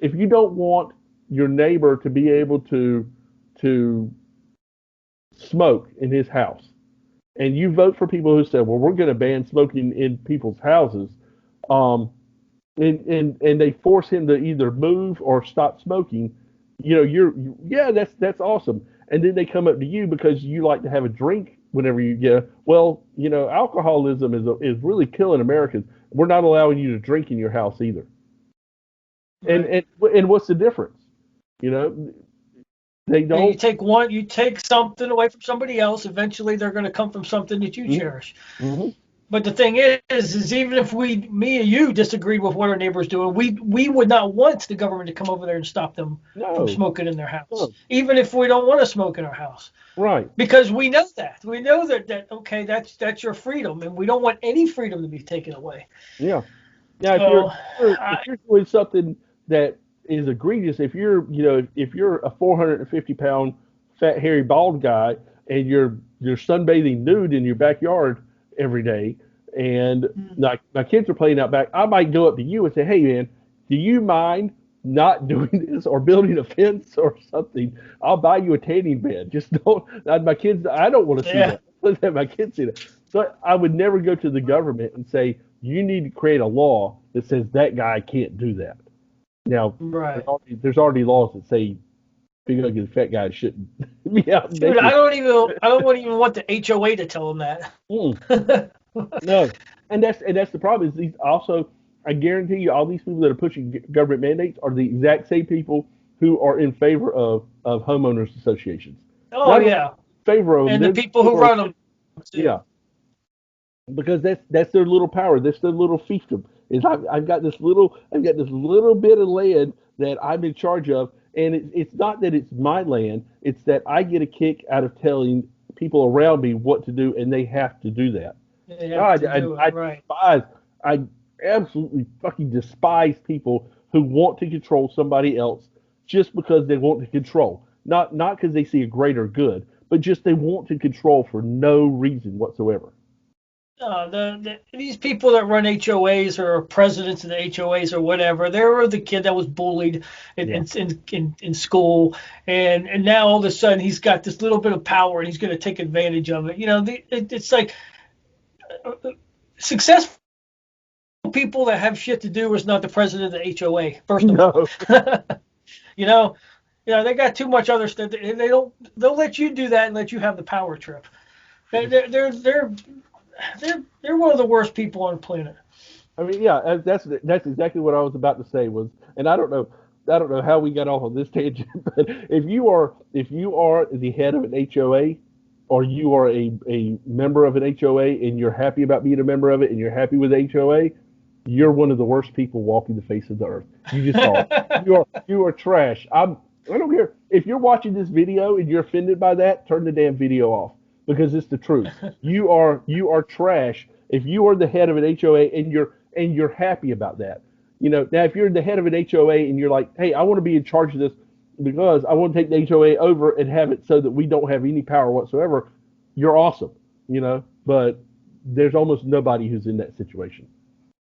if you don't want your neighbor to be able to smoke in his house, and you vote for people who say, well, we're going to ban smoking in people's houses, um, and they force him to either move or stop smoking, yeah, that's awesome. And then they come up to you because you like to have a drink whenever you get. Well, alcoholism is really killing Americans. We're not allowing you to drink in your house either. And Right. and and what's the difference? You know, they Yeah, don't. you take something away from somebody else. Eventually, they're going to come from something that you Mm-hmm, cherish. mm-hmm, But the thing is even if me and you disagreed with what our neighbors doing, we would not want the government to come over there and stop them from no, smoking in their house, no, even if we don't want to smoke in our house, right, because we know that okay, that's your freedom, and we don't want any freedom to be taken away. yeah. Now, if you're So, if you're if I, you're doing something that is egregious, if you're a 450-pound fat hairy bald guy and you're sunbathing nude in your backyard every day, and my kids are playing out back, I might go up to you and say, hey man, do you mind not doing this or building a fence or something? I'll buy you a tanning bed. Just don't. My kids, I don't want to see yeah, that. Let have my kids see that. So I would never go to the government and say, you need to create a law that says that guy can't do that. Now, right. there's already laws that say big ugly fat guys shouldn't be out Dude, naked. I don't even want the HOA to tell them Mm, that. no, and that's the problem. Is these also? I guarantee you, all these people that are pushing government mandates are the exact same people who are in favor of homeowners associations. Oh Not only yeah, in favor of them, and the they're the people people who who are run them too. yeah, because that's their little power. That's their little fiefdom. Is I've got this little bit of land that I'm in charge of, and it's not that it's my land. It's that I get a kick out of telling people around me what to do, and they have to do that. They No, have to do it right. I absolutely fucking despise people who want to control somebody else just because they want to control. Not because they see a greater good, but just they want to control for no reason whatsoever. These people that run HOAs or presidents of the HOAs or whatever, they were the kid that was bullied Yeah. in school, and now all of a sudden he's got this little bit of power and he's going to take advantage of it. It's like successful people that have shit to do is not the president of the HOA. First of all, No. you know, they got too much other stuff. They'll let you do that and let you have the power trip. They're one of the worst people on the planet. I mean, yeah, that's exactly what I was about to say was, and I don't know how we got off on this tangent, but if you are the head of an HOA, or you are a member of an HOA and you're happy about being a member of it and you're happy with HOA, you're one of the worst people walking the face of the earth. You just are. You are trash. I don't care if you're watching this video and you're offended by that. Turn the damn video off because it's the truth. You are trash if you are the head of an HOA and you're happy about that. Now if you're the head of an HOA and you're like, hey, I want to be in charge of this because I want to take the HOA over and have it so that we don't have any power whatsoever. You're awesome. But there's almost nobody who's in that situation.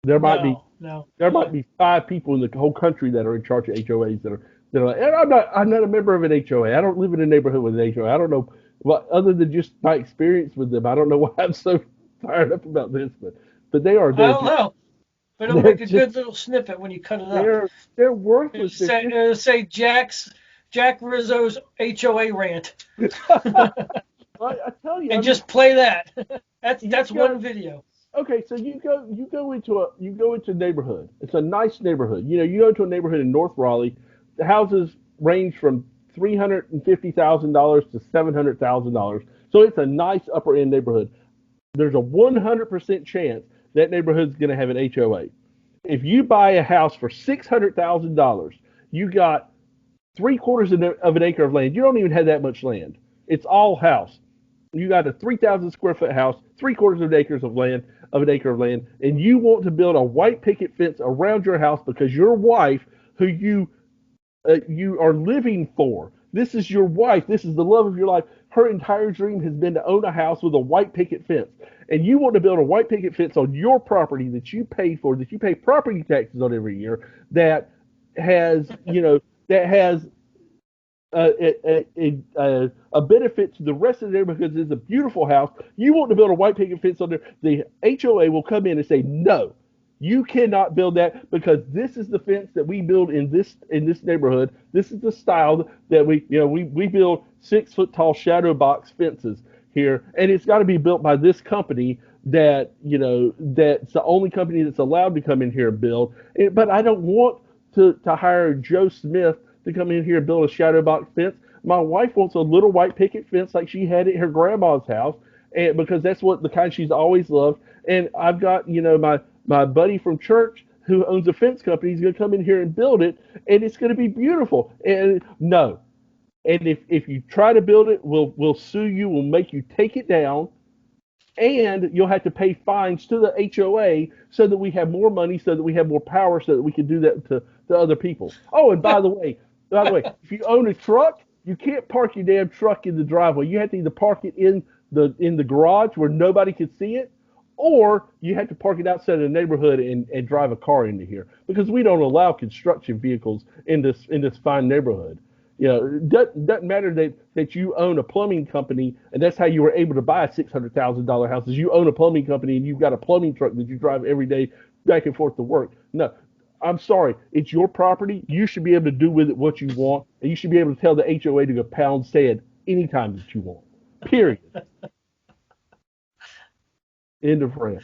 There might be No, no. there might be five people in the whole country that are in charge of HOAs that are like, and I'm not a member of an HOA. I don't live in a neighborhood with an HOA. I don't know what other than just my experience with them. I don't know why I'm so fired up about this, but they are I they're don't just know. But it'll they're make a just good little snippet when you cut it up. they're worthless. They're just It'll say Jack Rizzo's HOA rant, I tell you, I and mean, just play that. you That's go one video. okay, so you go into a neighborhood. It's a nice neighborhood. You go to a neighborhood in North Raleigh. The houses range from $350,000 to $700,000. So it's a nice upper end neighborhood. There's a 100% chance that neighborhood's going to have an HOA. If you buy a house for $600,000, you got 3/4 of an acre of land. You don't even have that much land. It's all house. You got a 3,000 square foot house, 3/4 of an acre of land, and you want to build a white picket fence around your house because your wife, who you are living for, this is your wife, this is the love of your life. Her entire dream has been to own a house with a white picket fence, and you want to build a white picket fence on your property that you pay for, that you pay property taxes on every year. That has, that has a benefit to the rest of the neighborhood because it's a beautiful house. You want to build a white picket fence on there, the HOA will come in and say, no, you cannot build that because this is the fence that we build in this neighborhood. This is the style that we build 6 foot tall shadow box fences here, and it's got to be built by this company that's the only company that's allowed to come in here and build. But I don't want to hire Joe Smith to come in here and build a shadow box fence. My wife wants a little white picket fence like she had at her grandma's house, and because that's what the kind she's always loved. And I've got my buddy from church who owns a fence company. He's going to come in here and build it, and it's going to be beautiful. And no, and if you try to build it, we'll sue you. We'll make you take it down, and you'll have to pay fines to the HOA so that we have more money, so that we have more power, so that we can do that to other people. Oh, and by the way, if you own a truck, you can't park your damn truck in the driveway. You have to either park it in the garage where nobody can see it, or you have to park it outside of the neighborhood and drive a car into here because we don't allow construction vehicles in this fine neighborhood. It doesn't matter that you own a plumbing company and that's how you were able to buy a $600,000 house. Is you own a plumbing company and you've got a plumbing truck that you drive every day back and forth to work. No, I'm sorry. It's your property. You should be able to do with it what you want, and you should be able to tell the HOA to go pound sand anytime that you want. Period. End of rant.